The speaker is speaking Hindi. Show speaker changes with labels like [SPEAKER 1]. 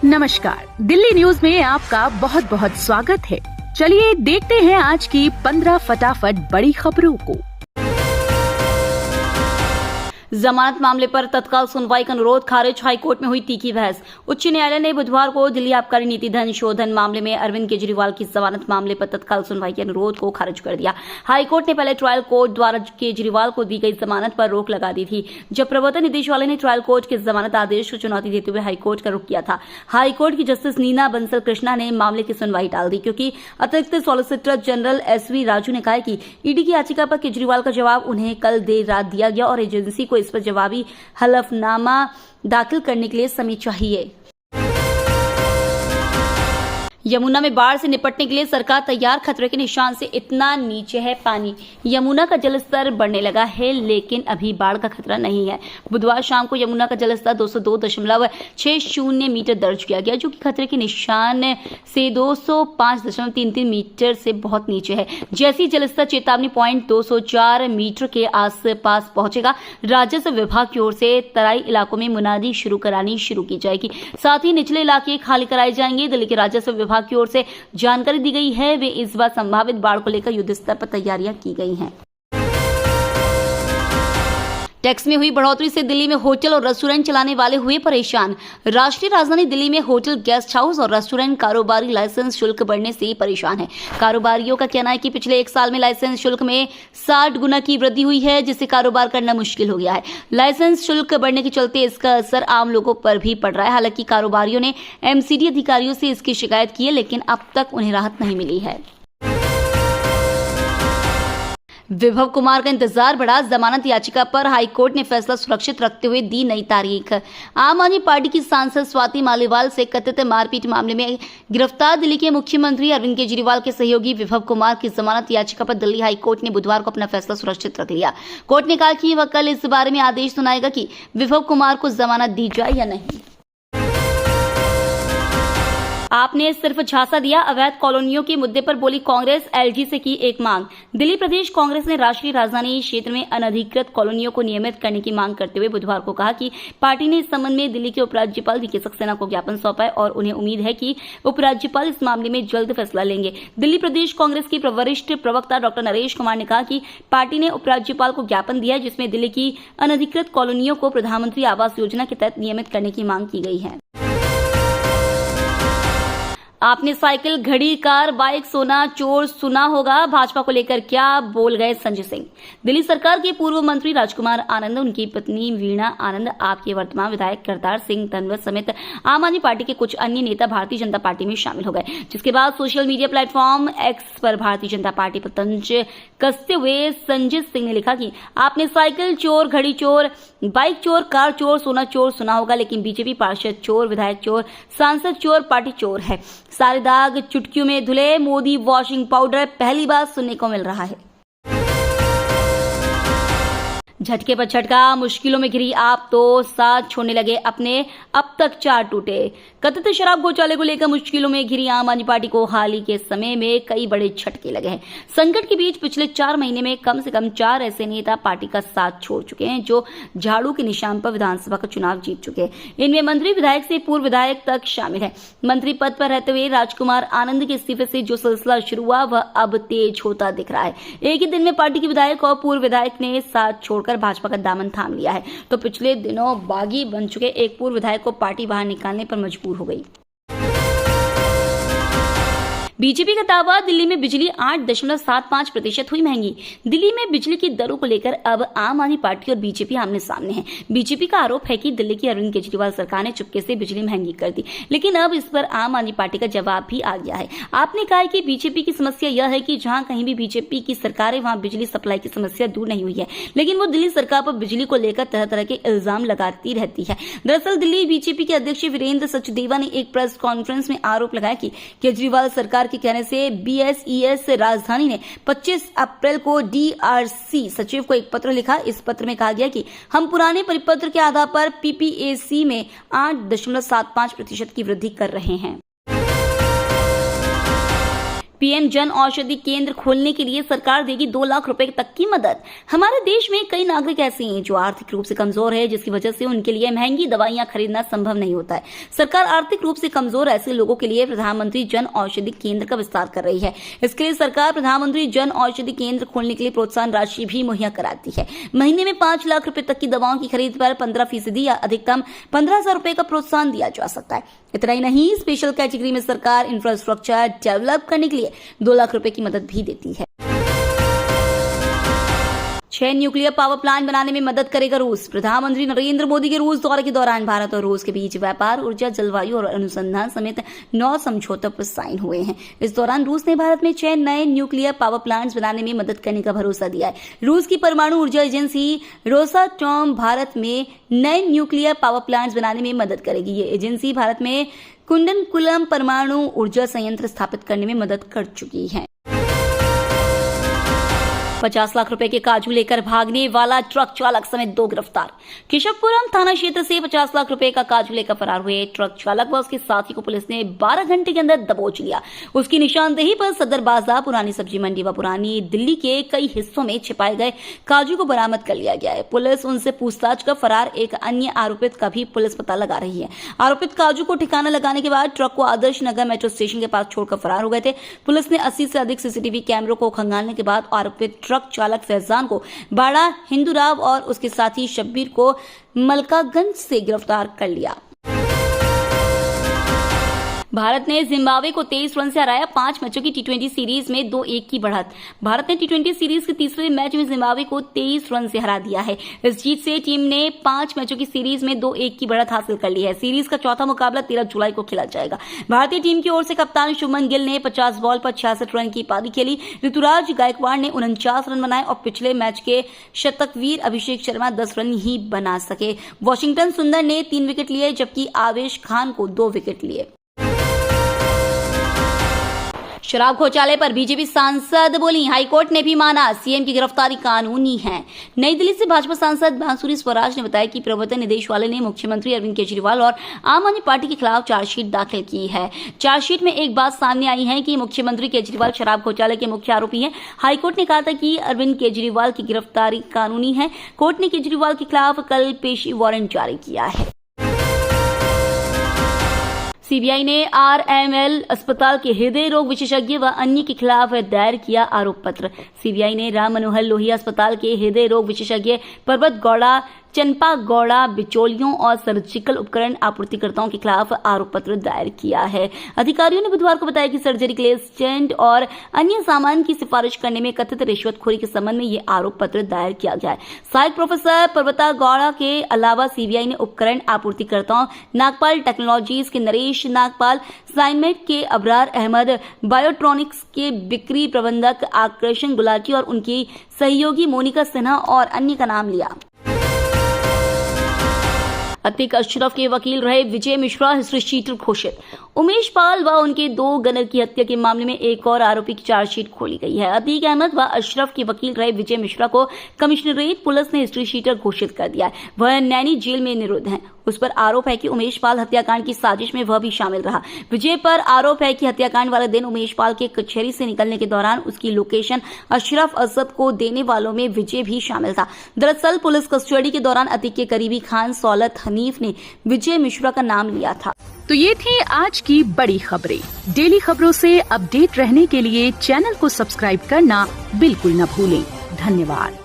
[SPEAKER 1] नमस्कार, दिल्ली न्यूज में आपका बहुत बहुत स्वागत है। चलिए देखते हैं आज की 15 फटाफट बड़ी खबरों को।
[SPEAKER 2] जमानत मामले पर तत्काल सुनवाई का अनुरोध खारिज, हाईकोर्ट में हुई तीखी बहस। उच्च न्यायालय ने बुधवार को दिल्ली आबकारी नीति धन शोधन मामले में अरविंद केजरीवाल की जमानत मामले पर तत्काल सुनवाई के अनुरोध को खारिज कर दिया। हाईकोर्ट ने पहले ट्रायल कोर्ट द्वारा केजरीवाल को दी गई जमानत पर रोक लगा दी थी, जब प्रवर्तन निदेशालय ने ट्रायल कोर्ट के जमानत आदेश को चुनौती देते हुए हाईकोर्ट का रुख किया था। हाईकोर्ट की जस्टिस नीना बंसल कृष्णा ने मामले की सुनवाई टाल दी, क्योंकि अतिरिक्त सॉलिसिटर जनरल SV राजू ने कहा कि ईडी की याचिका पर केजरीवाल का जवाब उन्हें कल देर रात दिया गया और एजेंसी को इस पर जवाबी हलफनामा दाखिल करने के लिए समय चाहिए। यमुना में बाढ़ से निपटने के लिए सरकार तैयार, खतरे के निशान से इतना नीचे है पानी। यमुना का जलस्तर बढ़ने लगा है, लेकिन अभी बाढ़ का खतरा नहीं है। बुधवार शाम को यमुना का जलस्तर 202.60 मीटर दर्ज किया गया, जो कि खतरे के निशान से 205.33 मीटर से बहुत नीचे है। जैसी जलस्तर चेतावनी पॉइंट 204 मीटर के आसपास पहुंचेगा, राजस्व विभाग की ओर से तराई इलाकों में मुनादी करानी शुरू की जाएगी। साथ ही निचले इलाके खाली कराए जाएंगे। दिल्ली के राजस्व विभाग की ओर से जानकारी दी गई है, वे इस बार संभावित बाढ़ को लेकर युद्ध स्तर पर तैयारियां की गई हैं। टैक्स में हुई बढ़ोतरी से दिल्ली में होटल और रेस्टोरेंट चलाने वाले हुए परेशान। राष्ट्रीय राजधानी दिल्ली में होटल, गेस्ट हाउस और रेस्टोरेंट कारोबारी लाइसेंस शुल्क बढ़ने से परेशान है। कारोबारियों का कहना है कि पिछले 1 साल में लाइसेंस शुल्क में 60 गुना की वृद्धि हुई है, जिससे कारोबार करना मुश्किल हो गया है। लाइसेंस शुल्क बढ़ने के चलते इसका असर आम लोगों पर भी पड़ रहा है। हालांकि कारोबारियों ने MCD अधिकारियों से इसकी शिकायत की है, लेकिन अब तक उन्हें राहत नहीं मिली है। विभव कुमार का इंतजार बढ़ा, जमानत याचिका पर हाईकोर्ट ने फैसला सुरक्षित रखते हुए दी नई तारीख। आम आदमी पार्टी की सांसद स्वाति मालीवाल से कथित मारपीट मामले में गिरफ्तार दिल्ली के मुख्यमंत्री अरविंद केजरीवाल के सहयोगी विभव कुमार की जमानत याचिका पर दिल्ली हाईकोर्ट ने बुधवार को अपना फैसला सुरक्षित रख लिया। कोर्ट ने कहा कि वह कल इस बारे में आदेश सुनाएगा कि विभव कुमार को जमानत दी जाए या नहीं। आपने सिर्फ झांसा दिया, अवैध कॉलोनियों के मुद्दे पर बोली कांग्रेस, LG से की एक मांग। दिल्ली प्रदेश कांग्रेस ने राष्ट्रीय राजधानी क्षेत्र में अनधिकृत कॉलोनियों को नियमित करने की मांग करते हुए बुधवार को कहा कि पार्टी ने इस संबंध में दिल्ली के उपराज्यपाल VK सक्सेना को ज्ञापन सौंपा है और उन्हें उम्मीद है कि उपराज्यपाल इस मामले में जल्द फैसला लेंगे। दिल्ली प्रदेश कांग्रेस के वरिष्ठ प्रवक्ता डॉ नरेश कुमार ने कहा कि पार्टी ने उपराज्यपाल को ज्ञापन दिया है, जिसमें दिल्ली की अनधिकृत कॉलोनियों को प्रधानमंत्री आवास योजना के तहत नियमित करने की मांग की गई है। आपने साइकिल, घड़ी, कार, बाइक, सोना चोर सुना होगा। भाजपा को लेकर क्या बोल गए संजय सिंह। दिल्ली सरकार के पूर्व मंत्री राजकुमार आनंद, उनकी पत्नी वीणा आनंद, आपके वर्तमान विधायक करतार सिंह तंवर समेत आम आदमी पार्टी के कुछ अन्य नेता भारतीय जनता पार्टी में शामिल हो गए, जिसके बाद सोशल मीडिया प्लेटफॉर्म X पर भारतीय जनता पार्टी पर तंज कसते हुए संजय सिंह ने लिखा कि आपने साइकिल चोर, घड़ी चोर, बाइक चोर, कार चोर, सोना चोर सुना होगा, लेकिन बीजेपी पार्षद चोर, विधायक चोर, सांसद चोर, पार्टी चोर है। सारे दाग चुटकियों में धुले, मोदी वॉशिंग पाउडर पहली बार सुनने को मिल रहा है। झटके पर झटका, मुश्किलों में घिरी आप तो साथ छोड़ने लगे अपने, अब तक 4 टूटे। कथित शराब घोटाले को लेकर मुश्किलों में घिरी आम आदमी पार्टी को हाल ही के समय में कई बड़े झटके लगे हैं। संकट के बीच पिछले 4 महीने में कम से कम 4 ऐसे नेता पार्टी का साथ छोड़ चुके हैं, जो झाड़ू के निशान पर विधानसभा का चुनाव जीत चुके हैं। इनमें मंत्री, विधायक से पूर्व विधायक तक शामिल है। मंत्री पद पर रहते हुए राजकुमार आनंद के इस्तीफे से जो सिलसिला शुरू हुआ, वह अब तेज होता दिख रहा है। एक ही दिन में पार्टी के विधायक और पूर्व विधायक ने साथ छोड़कर भाजपा का दामन थाम लिया है, तो पिछले दिनों बागी बन चुके एक पूर्व विधायक को पार्टी बाहर निकालने पर मजबूर हो गई। बीजेपी का दावा, दिल्ली में बिजली 8.75% हुई महंगी। दिल्ली में बिजली की दरों को लेकर अब आम आदमी पार्टी और बीजेपी आमने सामने है। बीजेपी का आरोप है कि दिल्ली की अरविंद केजरीवाल सरकार ने चुपके से बिजली महंगी कर दी, लेकिन अब इस पर आम आदमी पार्टी का जवाब भी आ गया है। आपने कहा है कि बीजेपी की समस्या यह है कि जहां कहीं भी बीजेपी की सरकार है, वहां बिजली सप्लाई की समस्या दूर नहीं हुई है, लेकिन वो दिल्ली सरकार पर बिजली को लेकर तरह तरह के इल्जाम लगाती रहती है। दरअसल दिल्ली बीजेपी के अध्यक्ष वीरेंद्र सचदेवा ने एक प्रेस कॉन्फ्रेंस में आरोप लगाया कि केजरीवाल सरकार के कहने से BSES राजधानी ने 25 अप्रैल को DRC सचिव को एक पत्र लिखा। इस पत्र में कहा गया कि हम पुराने परिपत्र के आधार पर PPAC में 8.75% की वृद्धि कर रहे हैं। पीएम जन औषधि केंद्र खोलने के लिए सरकार देगी 2 लाख रुपए तक की मदद। हमारे देश में कई नागरिक ऐसे हैं जो आर्थिक रूप से कमजोर है, जिसकी वजह से उनके लिए महंगी दवाइयां खरीदना संभव नहीं होता है। सरकार आर्थिक रूप से कमजोर ऐसे लोगों के लिए प्रधानमंत्री जन औषधि केंद्र का विस्तार कर रही है। इसके लिए सरकार प्रधानमंत्री जन औषधि केंद्र खोलने के लिए प्रोत्साहन राशि भी मुहैया कराती है। महीने में 5 लाख रुपए तक की दवाओं की खरीद पर 15% या अधिकतम 15,000 रुपए का प्रोत्साहन दिया जा सकता है। इतना ही नहीं, स्पेशल कैटेगरी में सरकार इंफ्रास्ट्रक्चर डेवलप करने के लिए 2 लाख रुपए की मदद भी देती है। 6 न्यूक्लियर पावर प्लांट बनाने में मदद करेगा रूस। प्रधानमंत्री नरेंद्र मोदी के रूस दौरे के दौरान भारत और रूस के बीच व्यापार, ऊर्जा, जलवायु और अनुसंधान समेत 9 समझौतों पर साइन हुए हैं। इस दौरान रूस ने भारत में 6 नए न्यूक्लियर पावर प्लांट्स बनाने में मदद करने का भरोसा दिया है। रूस की परमाणु ऊर्जा एजेंसी रोसाटॉम भारत में नए न्यूक्लियर पावर प्लांट्स बनाने में मदद करेगी। ये एजेंसी भारत में कुंडनकुलम परमाणु ऊर्जा संयंत्र स्थापित करने में मदद कर चुकी है। 50 लाख रुपए के काजू लेकर भागने वाला ट्रक चालक समेत 2 गिरफ्तार। केशवपुरम थाना क्षेत्र से 50 लाख रुपए का काजू लेकर फरार हुए ट्रक चालक व उसके साथी को पुलिस ने 12 घंटे के अंदर दबोच लिया। उसकी निशानदेही पर सदर बाजार, पुरानी सब्जी मंडी व पुरानी दिल्ली के कई हिस्सों में छिपाए गए काजू को बरामद कर लिया गया है। पुलिस उनसे पूछताछ कर फरार एक अन्य आरोपित का भी पुलिस पता लगा रही है। आरोपित काजू को ठिकाना लगाने के बाद ट्रक को आदर्श नगर मेट्रो स्टेशन के पास छोड़कर फरार हो गए थे। पुलिस ने 80 से अधिक सीसीटीवी कैमरों को खंगालने के बाद आरोपित ट्रक चालक फैजान को बाड़ा, हिंदूराव और उसके साथी शब्बीर को मलकागंज से गिरफ्तार कर लिया। भारत ने जिम्बाब्वे को 23 रन से हराया। 5 मैचों की टी20 सीरीज में 2-1 की बढ़त। भारत ने टी20 सीरीज के तीसरे मैच में जिम्बाब्वे को 23 रन से हरा दिया है। इस जीत से टीम ने 5 मैचों की सीरीज में 2-1 की बढ़त हासिल कर ली है। सीरीज का चौथा मुकाबला 13 जुलाई को खेला जाएगा। भारतीय टीम की ओर से कप्तान शुभमन गिल ने 50 बॉल पर 66 रन की पारी खेली। ऋतुराज गायकवाड़ ने 49 रन बनाए और पिछले मैच के शतकवीर अभिषेक शर्मा 10 रन ही बना सके। वॉशिंगटन सुंदर ने 3 विकेट लिए, जबकि आवेश खान को 2 विकेट लिए। शराब घोटाले पर बीजेपी सांसद बोली, हाईकोर्ट ने भी माना सीएम की गिरफ्तारी कानूनी है। नई दिल्ली से भाजपा सांसद बांसुरी स्वराज ने बताया कि प्रवर्तन निदेशालय ने मुख्यमंत्री अरविंद केजरीवाल और आम आदमी पार्टी के खिलाफ चार्जशीट दाखिल की है। चार्जशीट में एक बात सामने आई है कि मुख्यमंत्री केजरीवाल शराब घोटाले के मुख्य आरोपी हैं। हाईकोर्ट ने कहा था कि अरविंद केजरीवाल की गिरफ्तारी कानूनी है। कोर्ट ने केजरीवाल के खिलाफ कल पेशी वारंट जारी किया है। सीबीआई ने आरएमएल अस्पताल के हृदय रोग विशेषज्ञ व अन्य के खिलाफ दायर किया आरोप पत्र। सीबीआई ने राम मनोहर लोहिया अस्पताल के हृदय रोग विशेषज्ञ पर्वत गौड़ा, चंपा गौड़ा, बिचौलियों और सर्जिकल उपकरण आपूर्तिकर्ताओं के खिलाफ आरोप पत्र दायर किया है। अधिकारियों ने बुधवार को बताया कि सर्जरी के लिए स्टेंट और अन्य सामान की सिफारिश करने में कथित रिश्वतखोरी के संबंध में ये आरोप पत्र दायर किया गया है। सहायक प्रोफेसर पर्वता गौड़ा के अलावा सीबीआई ने उपकरण आपूर्तिकर्ताओं नागपाल टेक्नोलॉजीज के नरेश नागपाल, साइनमेट के अबरार अहमद, बायोट्रॉनिक्स के बिक्री प्रबंधक आकर्षण गुलाटी और उनकी सहयोगी मोनिका सिन्हा और अन्य का नाम लिया। अतीक अशरफ के वकील रहे विजय मिश्रा हिस्ट्री शीटर घोषित। उमेश पाल व उनके 2 गनर की हत्या के मामले में एक और आरोपी की चार्जशीट खोली गई है। अतीक अहमद व अशरफ के वकील रहे विजय मिश्रा को कमिश्नरेट पुलिस ने हिस्ट्री शीटर घोषित कर दिया है। वह नैनी जेल में निरुद्ध है। उस पर आरोप है कि उमेश पाल हत्याकांड की साजिश में वह भी शामिल रहा। विजय पर आरोप है कि हत्याकांड वाले दिन उमेश पाल के कचहरी से निकलने के दौरान उसकी लोकेशन अशरफ असद को देने वालों में विजय भी शामिल था। दरअसल पुलिस कस्टडी के दौरान अतीक के करीबी खान सौलत हनीफ ने विजय मिश्रा का नाम लिया था।
[SPEAKER 1] तो ये थी आज की बड़ी खबरें। डेली खबरों से अपडेट रहने के लिए चैनल को सब्सक्राइब करना बिल्कुल न भूलें। धन्यवाद।